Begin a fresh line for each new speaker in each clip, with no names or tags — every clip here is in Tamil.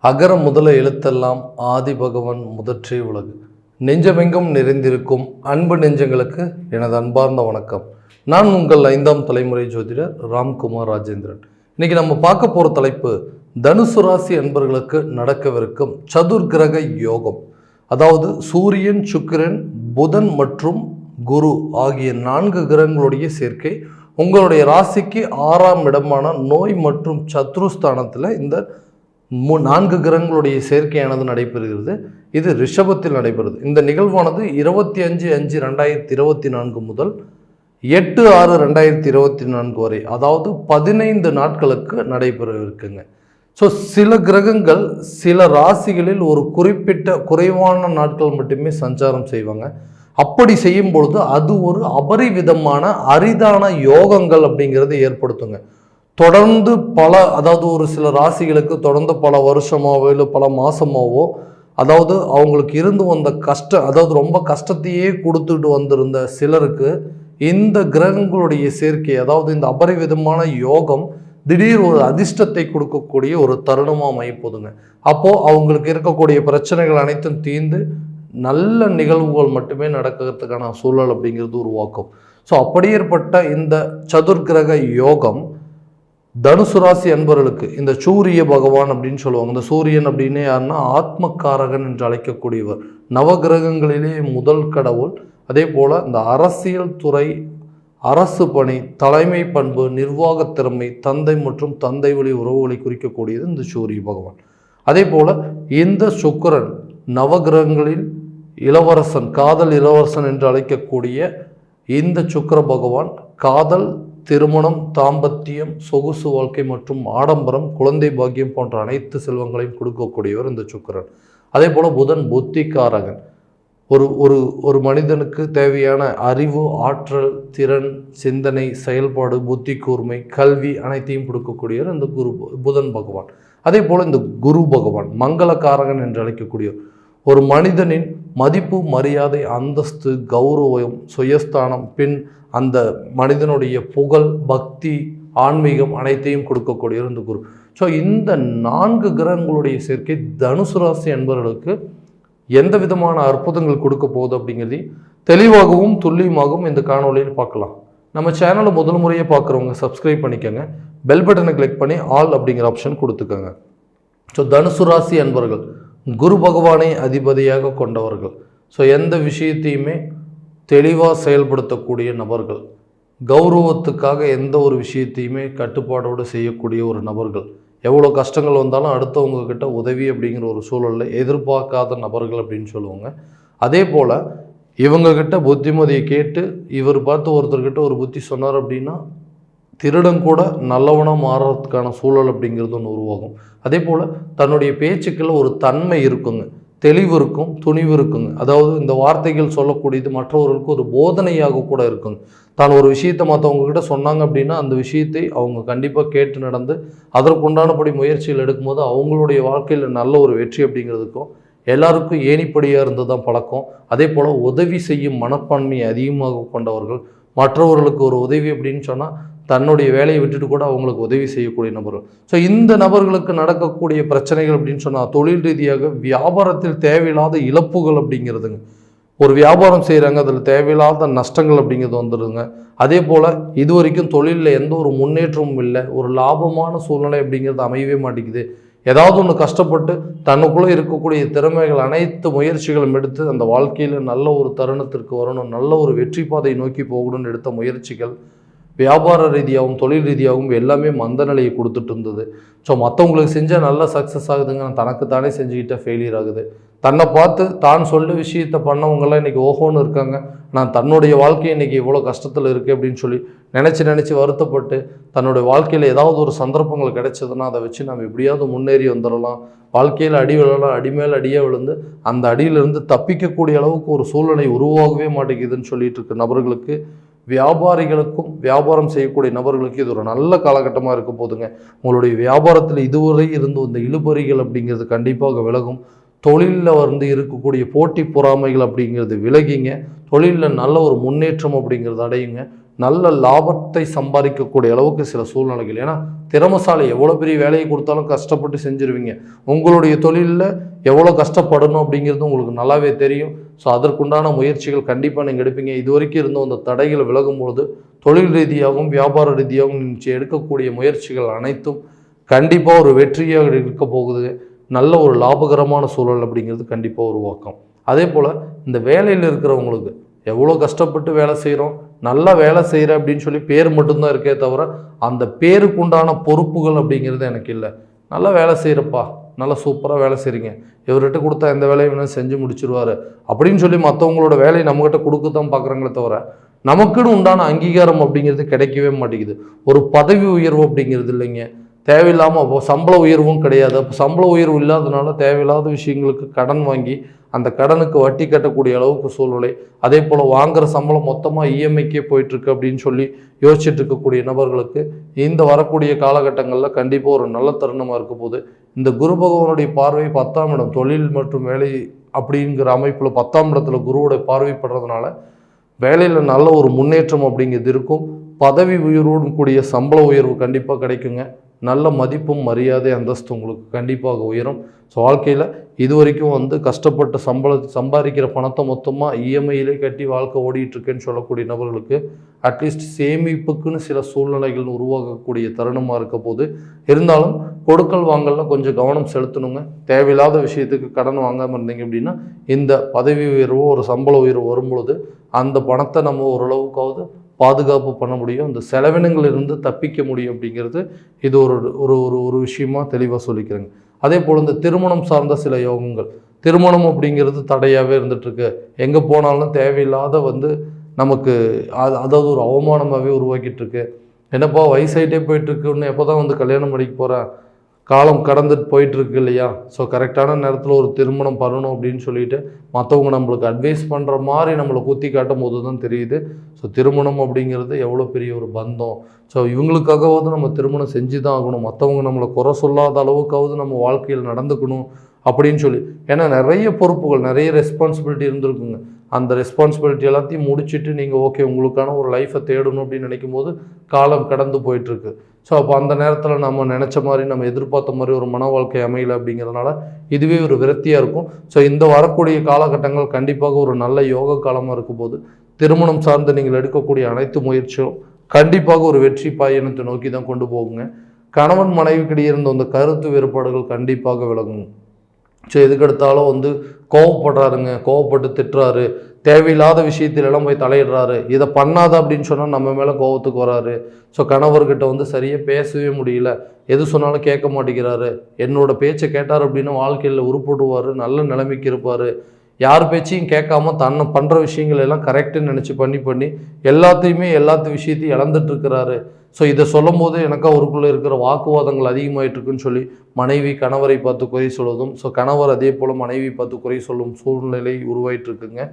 அகர முதல எழுத்தெல்லாம் ஆதி பகவன் முதற்றே உலகு. நெஞ்சமெங்கும் நிறைந்திருக்கும் அன்பு நெஞ்சங்களுக்கு எனது அன்பார்ந்த வணக்கம். நான் உங்கள் 5ஆம் தலைமுறை ஜோதிடர் ராம்குமார் ராஜேந்திரன். இன்னைக்கு நம்ம பார்க்க போகிற தலைப்பு தனுசு ராசி அன்பர்களுக்கு நடக்கவிருக்கும் சதுர்கிரக யோகம். அதாவது சூரியன், சுக்கிரன், புதன் மற்றும் குரு ஆகிய 4 கிரகங்களுடைய சேர்க்கை உங்களுடைய ராசிக்கு 6ஆம் இடமான நோய் மற்றும் சத்ருஸ்தானத்தில் இந்த 4 கிரகங்களுடைய சேர்க்கையானது நடைபெறுகிறது. இது ரிஷபத்தில் நடைபெறுது. இந்த நிகழ்வானது 25/5/2024 முதல் 8/6/2024 வரை, அதாவது 15 நாட்களுக்கு நடைபெற இருக்குங்க. ஸோ சில கிரகங்கள் சில ராசிகளில் ஒரு குறிப்பிட்ட குறைவான நாட்கள் மட்டுமே சஞ்சாரம் செய்வாங்க. அப்படி செய்யும் பொழுது அது ஒரு அபரிவிதமான அரிதான யோகங்கள் அப்படிங்கிறது ஏற்படுத்துங்க. தொடர்ந்து அதாவது ஒரு சில ராசிகளுக்கு தொடர்ந்து பல வருஷமாவோ இல்லை பல மாசமாவோ, அதாவது அவங்களுக்கு இருந்து வந்த கஷ்டம், அதாவது ரொம்ப கஷ்டத்தையே கொடுத்துட்டு வந்திருந்த சிலருக்கு இந்த கிரகங்களுடைய சேர்க்கை, அதாவது இந்த அபரிவிதமான யோகம் திடீர் ஒரு அதிர்ஷ்டத்தை கொடுக்கக்கூடிய ஒரு தருணமாக அமைப்போதுங்க. அப்போது அவங்களுக்கு இருக்கக்கூடிய பிரச்சனைகள் அனைத்தும் தீர்ந்து நல்ல நிகழ்வுகள் மட்டுமே நடக்கிறதுக்கான சூழல் அப்படிங்கிறது உருவாக்கும். ஸோ அப்படியேற்பட்ட இந்த சதுர்கிரக யோகம் தனுசு ராசி அன்பர்களுக்கு, இந்த சூரிய பகவான் அப்படின்னு சொல்லுவாங்க. இந்த சூரியன் அப்படின்னு யாருன்னா ஆத்மக்காரகன் என்று அழைக்கக்கூடியவர், நவகிரகங்களிலே முதல் கடவுள். அதே போல் இந்த அரசியல் துறை, அரசு பணி, தலைமை பண்பு, நிர்வாக திறமை, தந்தை மற்றும் தந்தை வழி உறவுகளை குறிக்கக்கூடியது இந்த சூரிய பகவான். அதே போல் இந்த சுக்கிரன் நவகிரகங்களில் இளவரசன், காதல் இளவரசன் என்று அழைக்கக்கூடிய இந்த சுக்கிர பகவான் காதல், திருமணம், தாம்பத்தியம், சொகுசு வாழ்க்கை மற்றும் ஆடம்பரம், குழந்தை பாக்கியம் போன்ற அனைத்து செல்வங்களையும் கொடுக்கக்கூடியவர் இந்த சுக்கிரன். அதே போல் புதன் புத்திக்காரகன். ஒரு மனிதனுக்கு தேவையான அறிவு, ஆற்றல், திறன், சிந்தனை, செயல்பாடு, புத்தி கூர்மை, கல்வி அனைத்தையும் கொடுக்கக்கூடியவர் இந்த புதன் பகவான். அதே போல் இந்த குரு பகவான் மங்களகாரகன் என்று அழைக்கக்கூடியவர். ஒரு மனிதனின் மதிப்பு, மரியாதை, அந்தஸ்து, கௌரவம், சுயஸ்தானம், பின் அந்த மனிதனுடைய புகழ், பக்தி, ஆன்மீகம் அனைத்தையும் கொடுக்கக்கூடியவர் இந்த குரு. ஸோ இந்த 4 கிரகங்களுடைய சேர்க்கை தனுசு ராசி என்பவர்களுக்கு எந்த விதமான அற்புதங்கள் கொடுக்க போகுது அப்படிங்கிறதை தெளிவாகவும் துல்லியமாகவும் இந்த காணொலியில் பார்க்கலாம். நம்ம சேனலை முதல் முறையாக பார்க்குறவங்க சப்ஸ்கிரைப் பண்ணிக்கோங்க, பெல் பட்டனை கிளிக் பண்ணி ஆல் அப்படிங்கிற ஆப்ஷன் கொடுத்துக்கோங்க. ஸோ தனுசு ராசி அன்பர்கள் குரு பகவானை அதிபதியாக கொண்டவர்கள். ஸோ எந்த விஷயத்தையுமே தெளிவாக செயல்படுத்தக்கூடிய நபர்கள், கௌரவத்துக்காக எந்த ஒரு விஷயத்தையுமே கட்டுப்பாடோடு செய்யக்கூடிய ஒரு நபர்கள், எவ்வளோ கஷ்டங்கள் வந்தாலும் அடுத்தவங்க கிட்ட உதவி அப்படிங்கிற ஒரு சூழலில் எதிர்பார்க்காத நபர்கள் அப்படின்னு சொல்லுவாங்க. அதே போல் இவங்கக்கிட்ட புத்திமதியை கேட்டு இவர் பார்த்து ஒருத்தர்கிட்ட ஒரு புத்தி சொன்னார் அப்படின்னா திருடன் கூட நல்லவனாக மாறுறதுக்கான சூழல் அப்படிங்கிறது ஒன்று உருவாகும். அதே போல் தன்னுடைய பேச்சுக்களில் ஒரு தன்மை இருக்குங்க, தெளிவு இருக்கும், துணிவு இருக்குங்க. அதாவது இந்த வார்த்தைகள் சொல்லக்கூடியது மற்றவர்களுக்கு ஒரு போதனையாக கூட இருக்குங்க. தான் ஒரு விஷயத்தை மற்றவங்கக்கிட்ட சொன்னாங்க அப்படின்னா அந்த விஷயத்தை அவங்க கண்டிப்பாக கேட்டு நடந்து அதற்குண்டானபடி முயற்சிகள் எடுக்கும்போது அவங்களுடைய வாழ்க்கையில் நல்ல ஒரு வெற்றி அப்படிங்கிறதுக்கும் எல்லாருக்கும் ஏணிப்படியாக இருந்து தான் பழக்கம். அதே போல் உதவி செய்யும் மனப்பான்மையை அதிகமாக கொண்டவர்கள், மற்றவர்களுக்கு ஒரு உதவி அப்படின்னு சொன்னால் தன்னுடைய வேலையை விட்டுட்டு கூட அவங்களுக்கு உதவி செய்யக்கூடிய நபர்கள். ஸோ இந்த நபர்களுக்கு நடக்கக்கூடிய பிரச்சனைகள் அப்படின்னு சொன்னால் தொழில் ரீதியாக வியாபாரத்தில் தேவையில்லாத இழப்புகள் அப்படிங்கிறதுங்க. ஒரு வியாபாரம் செய்கிறாங்க, அதில் தேவையில்லாத நஷ்டங்கள் அப்படிங்கிறது வந்துடுதுங்க. அதே போல் இது வரைக்கும் தொழிலில் எந்த ஒரு முன்னேற்றமும் இல்லை, ஒரு லாபமான சூழ்நிலை அப்படிங்கிறது அமையவே மாட்டேங்குது. ஏதாவது ஒன்று கஷ்டப்பட்டு தன்னுக்குள்ளே இருக்கக்கூடிய திறமைகள் அனைத்து முயற்சிகளும் எடுத்து அந்த வாழ்க்கையில் நல்ல ஒரு தருணத்திற்கு வரணும், நல்ல ஒரு வெற்றி பாதையை நோக்கி போகணும்னு எடுத்த முயற்சிகள் வியாபார ரீதியாகவும் தொழில் ரீதியாகவும் எல்லாமே மந்த நிலையை கொடுத்துட்டு இருந்தது. ஸோ மற்றவங்களுக்கு செஞ்சால் நல்லா சக்ஸஸ் ஆகுதுங்க, தனக்கு தானே செஞ்சுக்கிட்ட ஃபெயிலியர் ஆகுது. தன்னை பார்த்து தான் சொல்ல விஷயத்தை பண்ணவங்கெல்லாம் இன்றைக்கி ஓஹோன்னு இருக்காங்க, நான் தன்னுடைய வாழ்க்கை இன்றைக்கி இவ்வளோ கஷ்டத்தில் இருக்குது அப்படின்னு சொல்லி நினச்சி வருத்தப்பட்டு தன்னுடைய வாழ்க்கையில் ஏதாவது ஒரு சந்தர்ப்பங்கள் கிடைச்சதுன்னா அதை வச்சு நம்ம எப்படியாவது முன்னேறி வந்துடலாம், வாழ்க்கையில் அடி விழலாம், அடி மேல் அடியாக விழுந்து அந்த அடியிலிருந்து தப்பிக்கக்கூடிய அளவுக்கு ஒரு சூழ்நிலை உருவாகவே மாட்டேங்குதுன்னு சொல்லிட்டு இருக்க நபர்களுக்கு, வியாபாரிகளுக்கும் வியாபாரம் செய்யக்கூடிய நபர்களுக்கு இது ஒரு நல்ல காலகட்டமாக இருக்க போதுங்க. உங்களுடைய வியாபாரத்தில் இதுவரை இருந்து வந்த இழுபறிகள் அப்படிங்கிறது கண்டிப்பாக விலகும். தொழிலில் இருக்கக்கூடிய போட்டி பொறாமைகள் அப்படிங்கிறது விலகிங்க. தொழிலில் நல்ல ஒரு முன்னேற்றம் அப்படிங்கிறது அடையுங்க. நல்ல லாபத்தை சம்பாதிக்கக்கூடிய அளவுக்கு சில சூழ்நிலைகள். ஏன்னா திறமசாலி, எவ்வளோ பெரிய வேலையை கொடுத்தாலும் கஷ்டப்பட்டு செஞ்சுருவீங்க. உங்களுடைய தொழிலில் எவ்வளோ கஷ்டப்படணும் அப்படிங்கிறது உங்களுக்கு நல்லாவே தெரியும். ஸோ அதற்குண்டான முயற்சிகள் கண்டிப்பாக நீங்கள் எடுப்பீங்க. இது வரைக்கும் இருந்த அந்த தடைகள் விலகும் பொழுது தொழில் ரீதியாகவும் வியாபார ரீதியாகவும் நீங்கள் எடுக்கக்கூடிய முயற்சிகள் அனைத்தும் கண்டிப்பாக ஒரு வெற்றியாக இருக்க போகுது. நல்ல ஒரு லாபகரமான சூழல் அப்படிங்கிறது கண்டிப்பாக உருவாக்கும். அதே போல் இந்த வேலையில் இருக்கிறவங்களுக்கு எவ்வளோ கஷ்டப்பட்டு வேலை செய்கிறோம், நல்லா வேலை செய்கிற அப்படின்னு சொல்லி பேர் மட்டும்தான் இருக்கே தவிர அந்த பேருக்குண்டான பொறுப்புகள் அப்படிங்கிறது எனக்கு இல்லை. நல்லா வேலை செய்கிறப்பா, நல்லா சூப்பராக வேலை செய்கிறீங்க, இவர்கிட்ட கொடுத்தா எந்த வேலையும் வேணும் செஞ்சு முடிச்சிருவார் அப்படின்னு சொல்லி மற்றவங்களோட வேலையை நம்மகிட்ட கொடுக்க தான் பார்க்குறாங்களே தவிர நமக்குன்னு உண்டான அங்கீகாரம் அப்படிங்கிறது கிடைக்கவே மாட்டேங்குது. ஒரு பதவி உயர்வு அப்படிங்கிறது இல்லைங்க, தேவையில்லாமல் அப்போ சம்பள உயர்வும் கிடையாது. அப்போ சம்பள உயர்வு இல்லாதனால தேவையில்லாத விஷயங்களுக்கு கடன் வாங்கி அந்த கடனுக்கு வட்டி கட்டக்கூடிய அளவுக்கு சூழ்நிலை. அதே போல் வாங்குகிற சம்பளம் மொத்தமாக இஎம்ஐக்கே போயிட்டுருக்கு அப்படின்னு சொல்லி யோசிச்சுட்டு இருக்கக்கூடிய நபர்களுக்கு இந்த வரக்கூடிய காலகட்டங்களில் கண்டிப்பாக ஒரு நல்ல தருணமாக இருக்க போது. இந்த குரு பகவானுடைய பார்வை 10ஆம் இடம் தொழில் மற்றும் வேலை அப்படிங்கிற அமைப்பில் 10ஆம் இடத்துல குருவோட பார்வைப்படுறதுனால வேலையில் நல்ல ஒரு முன்னேற்றம் அப்படிங்கிறது இருக்கும். பதவி உயர்வோடு கூடிய சம்பள உயர்வு கண்டிப்பாக கிடைக்குங்க. நல்ல மதிப்பும் மரியாதை அந்தஸ்து உங்களுக்கு கண்டிப்பாக உயரும். ஸோ வாழ்க்கையில் இது வரைக்கும் கஷ்டப்பட்ட சம்பாதிக்கிற பணத்தை மொத்தமாக இஎம்ஐயிலே கட்டி வாழ்க்கை ஓடிட்டுருக்குன்னு சொல்லக்கூடிய நபர்களுக்கு அட்லீஸ்ட் சேமிப்புக்குன்னு சில சூழ்நிலைகள் உருவாகக்கூடிய தருணமாக இருக்க போது. இருந்தாலும் கொடுக்கல் வாங்கலில் கொஞ்சம் கவனம் செலுத்தணுங்க. தேவையில்லாத விஷயத்துக்கு கடன் வாங்காமல் இருந்தீங்க அப்படின்னா இந்த பதவி உயர்வோ ஒரு சம்பள உயர்வு வரும்பொழுது அந்த பணத்தை நம்ம ஓரளவுக்காவது பாதுகாப்பு பண்ண முடியும், இந்த செலவினங்களிலிருந்து தப்பிக்க முடியும் அப்படிங்கிறது இது ஒரு ஒரு ஒரு விஷயமா தெளிவாக சொல்லிக்கிறேங்க. அதே போல் இந்த திருமணம் சார்ந்த சில யோகங்கள், திருமணம் அப்படிங்கிறது தடையாகவே இருந்துகிட்ருக்கு. எங்கே போனாலும் தேவையில்லாத நமக்கு அதாவது ஒரு அவமானமாகவே உருவாக்கிட்டு இருக்கு. என்னப்பா வயசாயிட்டே போயிட்டுருக்குன்னு எப்போ தான் கல்யாணம் பண்ணிக்க போகிறேன், காலம் கடந்துட்டு போயிட்டுருக்கு இல்லையா. ஸோ கரெக்டான நேரத்தில் ஒரு திருமணம் பண்ணணும் அப்படின்னு சொல்லிட்டு மற்றவங்க நம்மளுக்கு அட்வைஸ் பண்ணுற மாதிரி நம்மளை குத்தி காட்டும் போது தான் தெரியுது. ஸோ திருமணம் அப்படிங்கிறது எவ்வளோ பெரிய ஒரு பந்தம். ஸோ இவங்களுக்காகவாவது நம்ம திருமணம் செஞ்சு தான் ஆகணும், மற்றவங்க நம்மளை குறை சொல்லாத அளவுக்காவது நம்ம வாழ்க்கையில் நடந்துக்கணும் அப்படின்னு சொல்லி. ஏன்னா நிறைய பொறுப்புகள், நிறைய ரெஸ்பான்சிபிலிட்டி இருந்திருக்குங்க. அந்த ரெஸ்பான்சிபிலிட்டி எல்லாத்தையும் முடிச்சுட்டு நீங்கள் ஓகே உங்களுக்கான ஒரு லைஃப்பை தேடணும் அப்படின்னு நினைக்கும் போது காலம் கடந்து போயிட்டுருக்கு. ஸோ அப்போ அந்த நேரத்தில் நம்ம நினச்ச மாதிரி நம்ம எதிர்பார்த்த மாதிரி ஒரு மன வாழ்க்கை அமையலை அப்படிங்கிறதுனால இதுவே ஒரு விரக்தியாக இருக்கும். ஸோ இந்த வரக்கூடிய காலகட்டங்கள் கண்டிப்பாக ஒரு நல்ல யோக காலமாக இருக்கும் போது திருமணம் சார்ந்து நீங்கள் எடுக்கக்கூடிய அனைத்து முயற்சியும் கண்டிப்பாக ஒரு வெற்றி பயணத்தை நோக்கி தான் கொண்டு போகுங்க. கணவன் மனைவிக்கிடையே இருந்த அந்த கருத்து வேறுபாடுகள் கண்டிப்பாக விலகும். ஸோ எதுக்கெடுத்தாலும் கோவப்படுறாருங்க, கோவப்பட்டு திட்டுறாரு, தேவையில்லாத விஷயத்திலெல்லாம் போய் தலையிடுறாரு, இதை பண்ணாத அப்படின்னு சொன்னால் நம்ம மேலே கோவத்துக்கு வராரு. ஸோ கணவர்கிட்ட சரியாக பேசவே முடியல, எது சொன்னாலும் கேட்க மாட்டேங்கிறாரு, என்னோட பேச்சை கேட்டார் அப்படின்னா வாழ்க்கையில் உருப்படுவார், நல்ல நிலைமைக்கு இருப்பார், யார் பேச்சையும் கேட்காம தன்னை பண்ணுற விஷயங்கள் எல்லாம் கரெக்டுன்னு நினச்சி பண்ணி எல்லாத்து விஷயத்தையும் இழந்துட்டுருக்கிறாரு. ஸோ இதை சொல்லும் போது எனக்கு அவருக்குள்ளே இருக்கிற வாக்குவாதங்கள் அதிகமாகிட்டுருக்குன்னு சொல்லி மனைவி கணவரை பார்த்து குறை சொல்வதும், ஸோ கணவர் அதே போல் மனைவி பார்த்து குறை சொல்லும் சூழ்நிலை உருவாயிட்டுருக்குங்க.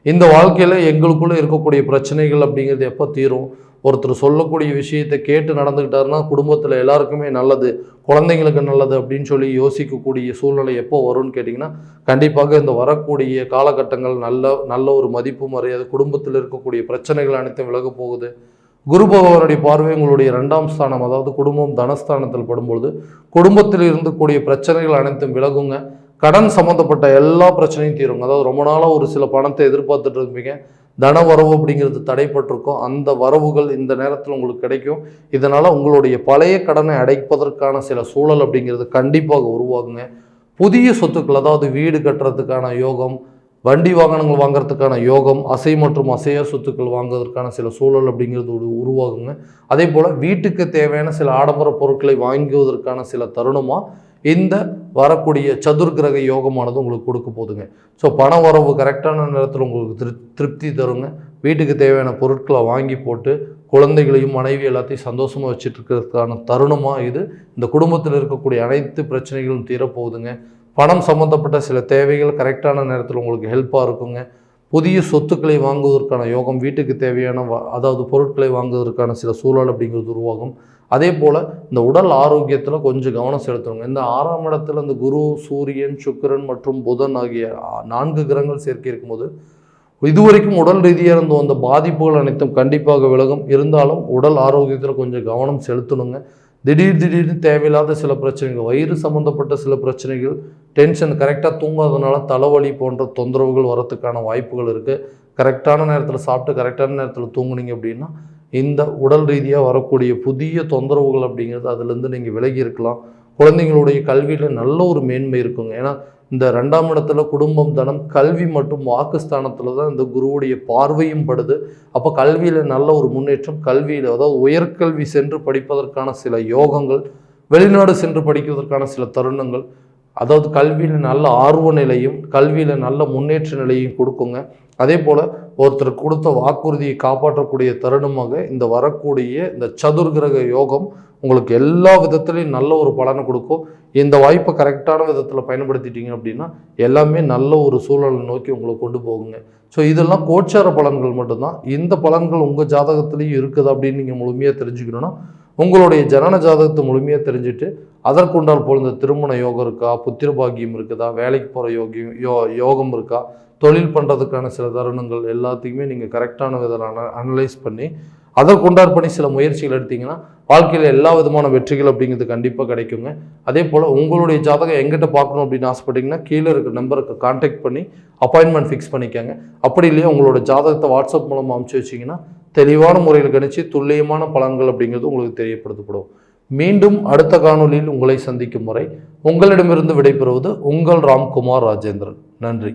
இந்த வாழ்க்கையில் எங்களுக்குள்ளே இருக்கக்கூடிய பிரச்சனைகள் அப்படிங்கிறது எப்போ தீரும்? ஒருத்தர் சொல்லக்கூடிய விஷயத்தை கேட்டு நடந்துக்கிட்டாருன்னா குடும்பத்தில் எல்லாருக்குமே நல்லது, குழந்தைங்களுக்கு நல்லது அப்படின்னு சொல்லி யோசிக்கக்கூடிய சூழ்நிலை எப்போ வரும்னு கேட்டிங்கன்னா கண்டிப்பாக இந்த வரக்கூடிய காலகட்டங்கள் நல்ல ஒரு மதிப்பு மரியாதை, குடும்பத்தில் இருக்கக்கூடிய பிரச்சனைகள் அனைத்தும் விலக போகுது. குரு பகவானுடைய பார்வை உங்களுடைய 2ஆம் ஸ்தானம், அதாவது குடும்பம் தனஸ்தானத்தில் படும்பொழுது குடும்பத்தில் இருக்கக்கூடிய பிரச்சனைகள் அனைத்தும் விலகுங்க. கடன் சம்மந்தப்பட்ட எல்லா பிரச்சனையும் தீருங்க. அதாவது ரொம்ப நாளாக ஒரு சில பணத்தை எதிர்பார்த்துட்டு இருப்பீங்க, தன வரவு அப்படிங்கிறது தடைப்பட்டிருக்கும், அந்த வரவுகள் இந்த நேரத்தில் உங்களுக்கு கிடைக்கும். இதனால் உங்களுடைய பழைய கடனை அடைப்பதற்கான சில சூழல் அப்படிங்கிறது கண்டிப்பாக உருவாகுங்க. புதிய சொத்துக்கள், அதாவது வீடு கட்டுறதுக்கான யோகம், வண்டி வாகனங்கள் வாங்குறதுக்கான யோகம், அசை மற்றும் அசையா சொத்துக்கள் வாங்குவதற்கான சில சூழல் அப்படிங்கிறது உருவாகுங்க. அதே போல் வீட்டுக்கு தேவையான சில ஆடம்பர பொருட்களை வாங்குவதற்கான சில தருணமாக இந்த வரக்கூடிய சதுர்கிரக யோகமானது உங்களுக்கு கொடுக்க போதுங்க. ஸோ பண வரவு கரெக்டான நேரத்தில் உங்களுக்கு திருப்தி தருங்க. வீட்டுக்கு தேவையான பொருட்களை வாங்கி போட்டு குழந்தைகளையும் மனைவி எல்லாத்தையும் சந்தோஷமாக வச்சுட்டு இருக்கிறதுக்கான தருணமாக இது. இந்த குடும்பத்தில் இருக்கக்கூடிய அனைத்து பிரச்சனைகளும் தீரப்போகுதுங்க. பணம் சம்மந்தப்பட்ட சில தேவைகள் கரெக்டான நேரத்தில் உங்களுக்கு ஹெல்ப்பாக இருக்குங்க. புதிய சொத்துக்களை வாங்குவதற்கான யோகம், வீட்டுக்கு தேவையான அதாவது பொருட்களை வாங்குவதற்கான சில சூழல் அப்படிங்கிறது உருவாகும். அதே போல் இந்த உடல் ஆரோக்கியத்தில் கொஞ்சம் கவனம் செலுத்தணுங்க. இந்த 6ஆம் இடத்துல இந்த குரு, சூரியன், சுக்கிரன் மற்றும் புதன் ஆகிய 4 கிரகங்கள் சேர்க்கை இருக்கும்போது இதுவரைக்கும் உடல் ரீதியாக இருந்த அந்த பாதிப்புகள் அனைத்தும் கண்டிப்பாக விலகும். இருந்தாலும் உடல் ஆரோக்கியத்தில் கொஞ்சம் கவனம் செலுத்தணுங்க. திடீர்னு தேவையில்லாத சில பிரச்சனைகள், வயிறு சம்மந்தப்பட்ட சில பிரச்சனைகள், டென்ஷன், கரெக்டாக தூங்காதனால தலைவலி போன்ற தொந்தரவுகள் வரத்துக்கான வாய்ப்புகள் இருக்குது. கரெக்டான நேரத்தில் சாப்பிட்டு கரெக்டான நேரத்தில் தூங்குனீங்க அப்படின்னா இந்த உடல் ரீதியாக வரக்கூடிய புதிய தொந்தரவுகள் அப்படிங்கிறது அதுலேருந்து நீங்கள் விலகி இருக்கலாம். குழந்தைங்களுடைய கல்வியில் நல்ல ஒரு மேன்மை இருக்குங்க. ஏன்னா இந்த 2ஆம் இடத்துல குடும்பம், தனம், கல்வி மற்றும் வாக்குஸ்தானத்தில் தான் இந்த குருவுடைய பார்வையும் படுது. அப்போ கல்வியில் நல்ல ஒரு முன்னேற்றம், கல்வியில் அதாவது உயர்கல்வி சென்று படிப்பதற்கான சில யோகங்கள், வெளிநாடு சென்று படிப்பதற்கான சில தருணங்கள், அதாவது கல்வியில் நல்ல ஆர்வ நிலையும் கல்வியில் நல்ல முன்னேற்ற நிலையும் கொடுக்குங்க. அதே போல் ஒருத்தர் கொடுத்த வாக்குறுதியை காப்பாற்றக்கூடிய தருணமாக இந்த வரக்கூடிய இந்த சதுர்கிரக யோகம் உங்களுக்கு எல்லா விதத்துலையும் நல்ல ஒரு பலனை கொடுக்கும். இந்த வாய்ப்பை கரெக்டான விதத்தில் பயன்படுத்திட்டீங்க அப்படின்னா எல்லாமே நல்ல ஒரு சூழலை நோக்கி உங்களை கொண்டு போகுங்க. ஸோ இதெல்லாம் கோச்சார பலன்கள் மட்டும்தான். இந்த பலன்கள் உங்கள் ஜாதகத்துலேயும் இருக்குது அப்படின்னு நீங்கள் முழுமையாக தெரிஞ்சுக்கணுன்னா உங்களுடைய ஜனன ஜாதகத்தை முழுமையாக தெரிஞ்சுட்டு அதற்குண்டால் போல் இந்த திருமண யோகம் இருக்கா, புத்திர பாக்கியம் இருக்குதா, வேலைக்கு போகிற யோகம் இருக்கா, தொழில் பண்ணுறதுக்கான சில தருணங்கள் எல்லாத்தையுமே நீங்கள் கரெக்டான விதத்தில் அனலைஸ் பண்ணி அதற்குண்டார் பண்ணி சில முயற்சிகள் எடுத்தீங்கன்னா வாழ்க்கையில் எல்லா விதமான வெற்றிகள் அப்படிங்கிறது கண்டிப்பாக கிடைக்குங்க. அதே போல் உங்களுடைய ஜாதகம் எங்கிட்ட பார்க்கணும் அப்படின்னு ஆசைப்பட்டீங்கன்னா கீழே இருக்க நம்பருக்கு கான்டாக்ட் பண்ணி அப்பாயின்மெண்ட் ஃபிக்ஸ் பண்ணிக்கோங்க. அப்படி இல்லையா உங்களோட ஜாதகத்தை வாட்ஸ்அப் மூலமாக அனுப்பிச்சு வச்சிங்கன்னா தெளிவான முறையில் கணிச்சு துல்லியமான பலன்கள் அப்படிங்கிறது உங்களுக்கு தெரியப்படுத்தப்படும். மீண்டும் அடுத்த காணொலியில் உங்களை சந்திக்கும் முறை உங்களிடமிருந்து விடைபெறுவது உங்கள் ராம்குமார் ராஜேந்திரன். நன்றி.